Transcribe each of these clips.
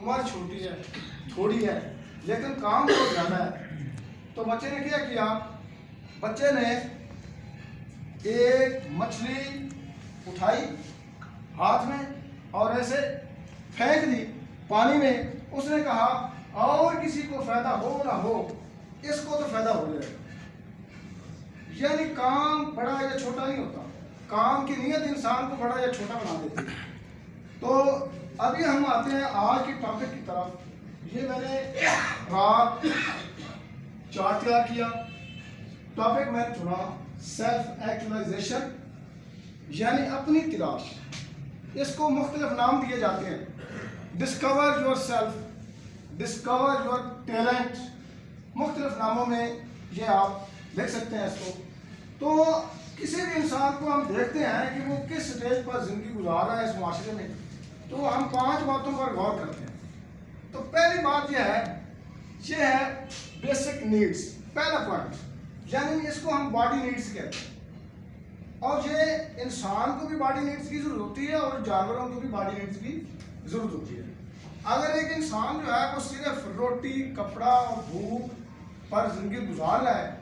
عمر چھوٹی ہے، تھوڑی ہے، لیکن کام بہت زیادہ ہے. تو بچے نے کیا کیا؟ بچے نے ایک مچھلی اٹھائی ہاتھ میں اور ایسے پھینک دی پانی میں. اس نے کہا اور کسی کو فائدہ ہو نہ ہو اس کو تو فائدہ ہو جائے گا. یعنی کام بڑا یا چھوٹا نہیں ہوتا، کام کی نیت انسان کو بڑا یا چھوٹا بنا دیتی ہے. تو ابھی ہم آتے ہیں آج کی ٹاپک کی طرف. یہ میں نے رات چارٹ تیار کیا. ٹاپک میں نے چنا سیلف ایکچولائزیشن، یعنی اپنی تلاش. اس کو مختلف نام دیے جاتے ہیں: discover your self, discover your talent. مختلف ناموں میں یہ آپ لکھ سکتے ہیں اس کو. تو کسی بھی انسان کو ہم دیکھتے ہیں کہ وہ کس سٹیج پر زندگی گزار رہا ہے اس معاشرے میں، تو ہم 5 باتوں پر غور کرتے ہیں. تو پہلی بات یہ ہے بیسک نیڈس. پہلا پوائنٹ، یعنی اس کو ہم باڈی نیڈس کہتے ہیں. اور یہ انسان کو بھی باڈی نیڈس کی ضرورت ہوتی ہے اور جانوروں کو بھی باڈی نیڈس کی ضرورت ہوتی ہے. اگر ایک انسان جو ہے وہ صرف روٹی، کپڑا اور بھوک پر زندگی گزار رہا ہے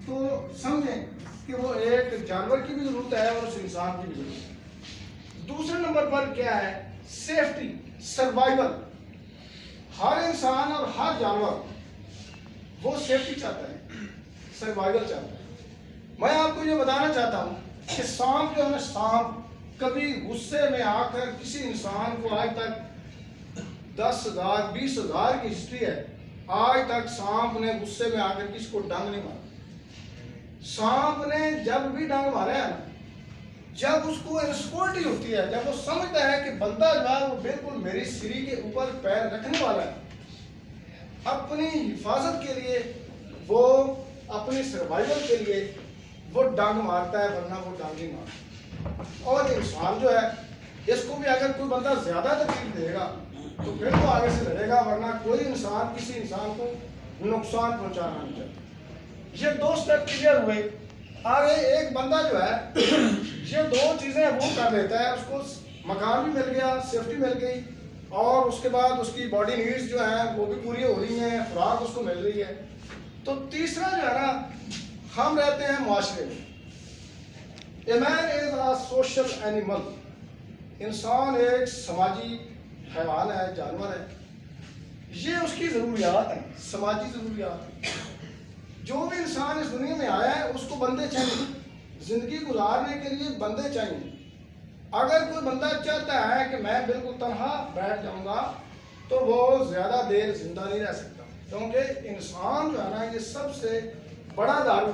تو سمجھیں کہ وہ ایک جانور کی بھی ضرورت ہے اور اس انسان کی بھی ضرورت ہے. دوسرے نمبر پر کیا ہے؟ Safety, survival. ہر انسان اور ہر جانور وہ سیفٹی چاہتا ہے، سروائیول چاہتا ہے. میں آپ کو یہ بتانا چاہتا ہوں کہ سانپ جو ہے نا، سانپ کبھی غصے میں آ کر کسی انسان کو، آج تک 10,000 20,000 کی ہسٹری ہے، آج تک سانپ نے غصے میں آ کر کسی کو ڈنگ نہیں مارا. سانپ نے جب بھی ڈنگ مارا ہے نا، جب اس کو انسیکیورٹی ہوتی ہے، جب وہ سمجھتا ہے کہ بندہ جو ہے وہ بالکل میری سری کے اوپر پیر رکھنے والا ہے، اپنی حفاظت کے لیے، وہ اپنی سروائیول کے لیے وہ ڈنگ مارتا ہے، ورنہ وہ ڈنگ نہیں مارتا. اور انسان جو ہے اس کو بھی اگر کوئی بندہ زیادہ تکلیف دے گا تو پھر وہ آگے سے لڑے گا، ورنہ کوئی انسان کسی انسان کو نقصان پہنچانا نہیں چاہتا. یہ 2 سٹیپ کلیئر ہوئے. آگے ایک بندہ جو ہے یہ 2 چیزیں وہ کر لیتا ہے، اس کو مکان بھی مل گیا، سیفٹی مل گئی، اور اس کے بعد اس کی باڈی نیڈز جو ہیں وہ بھی پوری ہو رہی ہیں، خوراک اس کو مل رہی ہے. تو تیسرا جو ہے نا، ہم رہتے ہیں معاشرے میں. A man is a social animal. انسان ایک سماجی حیوان ہے، جانور ہے. یہ اس کی ضروریات ہیں، سماجی ضروریات. جو بھی انسان اس دنیا میں آیا ہے اس کو بندے چاہیے، زندگی گزارنے کے لیے بندے چاہیے. اگر کوئی بندہ چاہتا ہے کہ میں بالکل تنہا بیٹھ جاؤں گا تو وہ زیادہ دیر زندہ نہیں رہ سکتا، کیونکہ انسان جو ہے نا یہ سب سے بڑا دارو،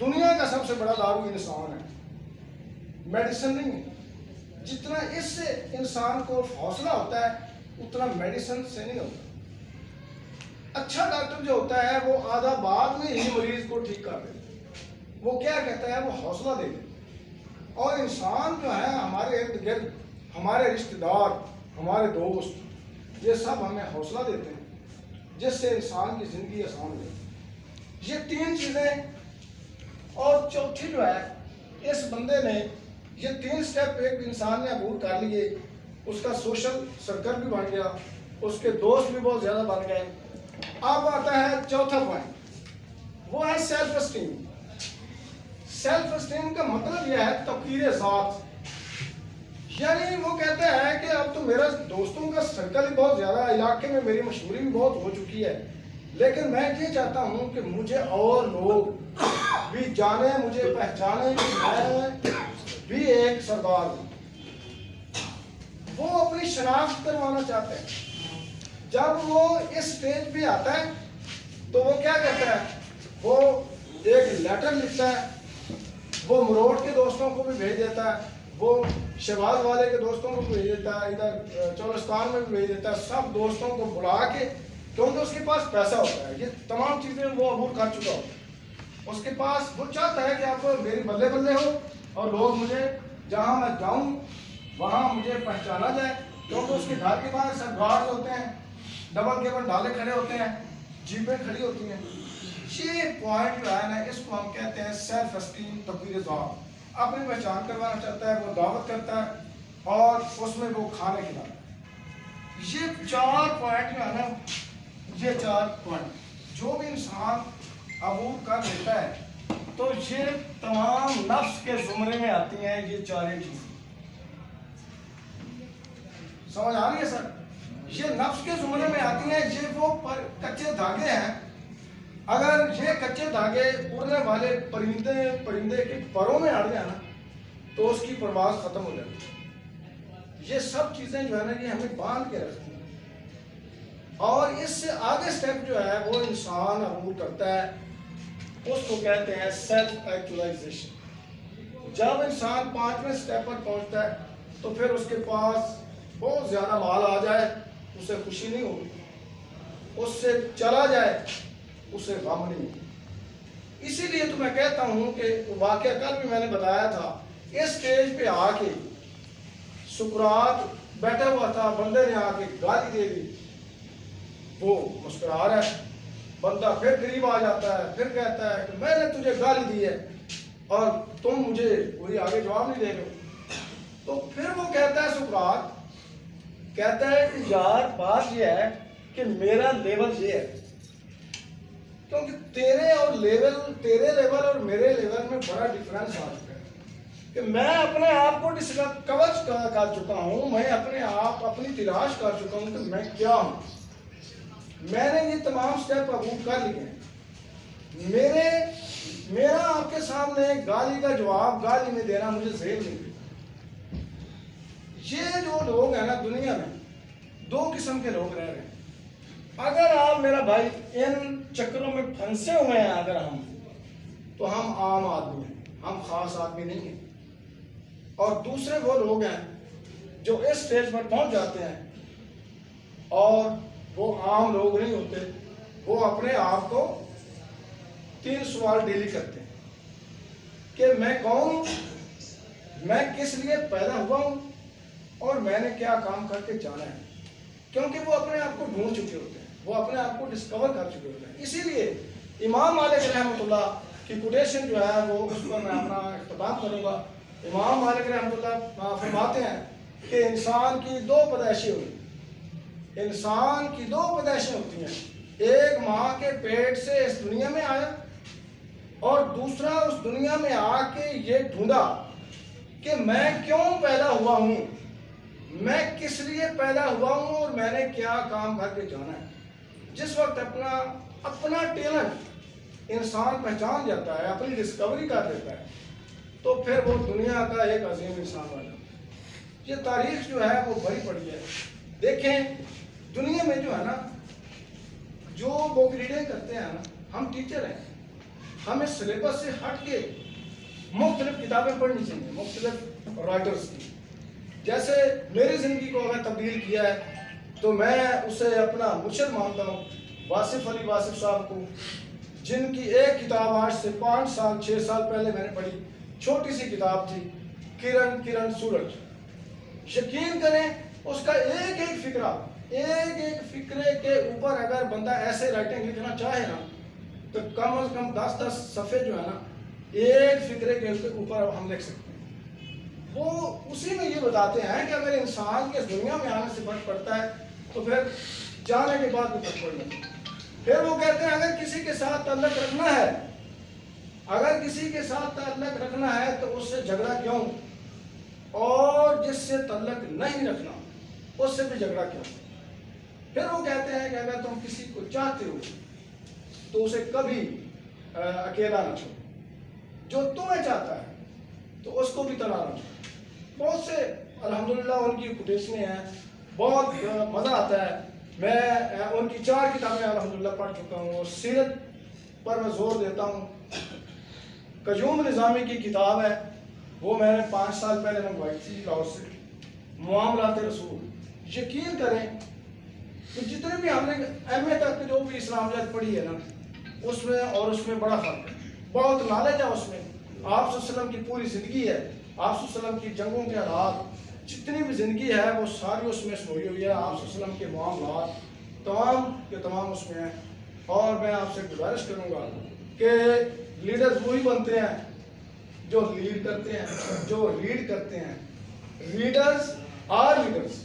دنیا کا سب سے بڑا دارو انسان ہے، میڈیسن نہیں ہے. جتنا اس سے انسان کو حوصلہ ہوتا ہے اتنا میڈیسن سے نہیں ہوتا. اچھا ڈاکٹر جو ہوتا ہے وہ آدھا بعد میں ہی مریض کو ٹھیک کر دیتا ہے. وہ کیا کہتا ہے؟ وہ حوصلہ دے دیتا ہے. اور انسان جو ہے ہمارے ارد گرد، ہمارے رشتہ دار، ہمارے دوست، یہ سب ہمیں حوصلہ دیتے ہیں جس سے انسان کی زندگی آسان ہو. یہ 3 چیزیں. اور چوتھی جو ہے، اس بندے نے یہ 3 سٹیپ ایک انسان نے عبور کر لیے، اس کا سوشل سرکل بھی بن گیا، اس کے دوست بھی بہت زیادہ بن گئے. اب آتا ہے چوتھا پوائنٹ، وہ ہے سیلف اسٹیم. سیلف اسٹیم کا مطلب یہ ہے توقیر ذات. یعنی وہ کہتا ہے کہ اب تو میرا دوستوں کا سرکل ہی بہت زیادہ، علاقے میں میری مشہوری بھی بہت ہو چکی ہے، لیکن میں یہ چاہتا ہوں کہ مجھے اور لوگ بھی جانیں، مجھے پہچانیں کہ میں بھی ایک سردار ہوں. وہ اپنی شناخت کروانا چاہتے ہیں. جب وہ اس سٹیج پہ آتا ہے تو وہ کیا کرتا ہے؟ وہ ایک لیٹر لکھتا ہے، وہ مروڑ کے دوستوں کو بھی بھیج دیتا ہے، وہ شہباز والے کے دوستوں کو بھی بھیج دیتا ہے، ادھر چولستان میں بھی بھیج دیتا ہے. سب دوستوں کو بلا کے، کیونکہ اس کے پاس پیسہ ہوتا ہے، یہ تمام چیزیں وہ عبور کر چکا ہوتا ہے. اس کے پاس، وہ چاہتا ہے کہ آپ میری بلے بلے ہو اور لوگ مجھے جہاں میں جاؤں وہاں مجھے پہچانا جائے، کیونکہ اس کے گھر کے باہر سب گارڈ ہوتے ہیں، ڈبل کیبل ڈالے کھڑے ہوتے ہیں، جیپیں کھڑی ہوتی ہیں. یہ پوائنٹ جو ہے نا، اس کو ہم کہتے ہیں سیلف اسٹیم، توقیر ذات. اپنی پہچان کروانا چاہتا ہے، وہ دعوت کرتا ہے اور اس میں وہ کھانے کھلاتا ہے. یہ 4 پوائنٹ جو ہے نا، یہ 4 پوائنٹ جو بھی انسان عبور کر لیتا ہے تو یہ تمام نفس کے زمرے میں آتی ہیں یہ 4 چیزیں. سمجھ آ رہی ہے سر؟ یہ نفس کے زمرے میں آتی ہیں. یہ وہ کچے دھاگے ہیں. اگر یہ کچے دھاگے اڑنے والے پرندے کے پروں میں اڑ جائیں نا تو اس کی پرواز ختم ہو جاتی ہے. یہ سب چیزیں جو ہے نا یہ ہمیں باندھ کے رکھتی ہیں. اور اس سے آگے سٹیپ جو ہے وہ انسان عبور کرتا ہے، اس کو کہتے ہیں سیلف ایکچولائزیشن. جب انسان 5ویں سٹیپ پر پہنچتا ہے تو پھر اس کے پاس بہت زیادہ مال آ جائے اسے خوشی نہیں ہوگی، اس سے چلا جائے اسے غم نہیں ہوگی. اسی لیے تو میں کہتا ہوں کہ واقعہ کل بھی میں نے بتایا تھا، اس سٹیج پہ آ کے سقراط بیٹھا ہوا تھا، بندے نے آ کے گالی دے دی، وہ مسکرا رہا ہے. بندہ پھر قریب آ جاتا ہے، پھر کہتا ہے کہ میں نے تجھے گالی دی ہے اور تم مجھے کوئی آگے جواب نہیں دے رہے. تو پھر وہ کہتا ہے سقراط کہتا ہے کہ یار بات یہ ہے کہ میرا لیول یہ ہے، کیونکہ تیرے لیول اور میرے لیول میں بڑا ڈفرینس آ چکا ہے کہ میں اپنے آپ کو ڈسکور کر چکا ہوں، میں اپنے آپ اپنی تلاش کر چکا ہوں کہ میں کیا ہوں. میں نے یہ تمام سٹیپ عبور کر لیے ہیں. میرا آپ کے سامنے گالی کا جواب گالی میں دینا مجھے زیب نہیں. یہ جو لوگ ہیں نا دنیا میں 2 قسم کے لوگ رہ رہے ہیں. اگر آپ میرا بھائی ان چکروں میں پھنسے ہوئے ہیں اگر ہم، تو ہم عام آدمی ہیں، ہم خاص آدمی نہیں ہیں. اور دوسرے وہ لوگ ہیں جو اس سٹیج پر پہنچ جاتے ہیں اور وہ عام لوگ نہیں ہوتے. وہ اپنے آپ کو 3 سوال ڈیلی کرتے ہیں کہ میں کون ہوں، میں کس لیے پیدا ہوا ہوں، اور میں نے کیا کام کر کے جانا ہے. کیونکہ وہ اپنے آپ کو ڈھونڈ چکے ہوتے ہیں، وہ اپنے آپ کو ڈسکور کر چکے ہوتے ہیں. اسی لیے امام مالک رحمۃ اللہ کی کوٹیشن جو ہے وہ اس پر میں اپنا اختتام کروں گا. امام مالک رحمۃ اللہ فرماتے ہیں کہ انسان کی 2 پیدائشیں ہوئی. انسان کی 2 پیدائشیں ہوتی ہیں، ایک ماں کے پیٹ سے اس دنیا میں آیا اور دوسرا اس دنیا میں آ کے یہ ڈھونڈا کہ میں کیوں پیدا ہوا ہوں، میں کس لیے پیدا ہوا ہوں اور میں نے کیا کام کر کے جانا ہے. جس وقت اپنا ٹیلنٹ انسان پہچان جاتا ہے، اپنی ڈسکوری کر دیتا ہے، تو پھر وہ دنیا کا ایک عظیم انسان بن جاتا ہے. یہ تاریخ جو ہے وہ بڑی پڑی ہے. دیکھیں دنیا میں جو ہے نا جو بک ریڈنگ کرتے ہیں نا، ہم ٹیچر ہیں، ہمیں سلیبس سے ہٹ کے مختلف کتابیں پڑھنی چاہیے، مختلف رائٹرز کی. جیسے میری زندگی کو اگر تبدیل کیا ہے تو میں اسے اپنا مرشد مانتا ہوں، واصف علی واصف صاحب کو، جن کی ایک کتاب آج سے 5 سال 6 سال پہلے میں نے پڑھی. چھوٹی سی کتاب تھی، کرن سورج. یقین کریں اس کا ایک ایک فکرے کے اوپر اگر بندہ ایسے رائٹنگ لکھنا چاہے نا تو کم از کم 10 صفحے جو ہے نا ایک فکرے کے اوپر ہم لکھ سکتے ہیں. وہ اسی میں یہ بتاتے ہیں کہ اگر انسان کے دنیا میں آنے سے فرق پڑتا ہے تو پھر جانے کے بعد بھی فرق پڑنا ہے. پھر وہ کہتے ہیں اگر کسی کے ساتھ تعلق رکھنا ہے تو اس سے جھگڑا کیوں، اور جس سے تعلق نہیں رکھنا اس سے بھی جھگڑا کیوں. پھر وہ کہتے ہیں کہ اگر تم کسی کو چاہتے ہو تو اسے کبھی اکیلا نہ چھوڑو، جو تمہیں چاہتا ہے تو اس کو بھی تلا نہ چھوڑو. بہت سے الحمدللہ ان کی کوٹیشنیں ہیں، بہت مزہ آتا ہے. میں ان کی 4 کتابیں الحمدللہ پڑھ چکا ہوں اور سیرت پر میں زور دیتا ہوں. قیوم نظامی کی کتاب ہے، وہ میں نے 5 سال پہلے منگوائی تھی لاہور سے، معاملات رسول. یقین کریں کہ جتنے بھی ہم نے ایم اے تک جو بھی اسلامیات پڑھی ہے نا اس میں اور اس میں بڑا فرق ہے. بہت نالج ہے اس میں. آپ صلی اللہ علیہ وسلم کی پوری زندگی ہے، آپ صلی اللہ علیہ وسلم کی جنگوں کے حالات، جتنی بھی زندگی ہے وہ ساری اس میں سموئی ہوئی ہے. آپ صلی اللہ علیہ وسلم کے معاملات تمام کے تمام اس میں ہیں. اور میں آپ سے گزارش کروں گا کہ لیڈرز وہی بنتے ہیں جو لیڈ کرتے ہیں، جو ریڈ کرتے ہیں. Readers are leaders.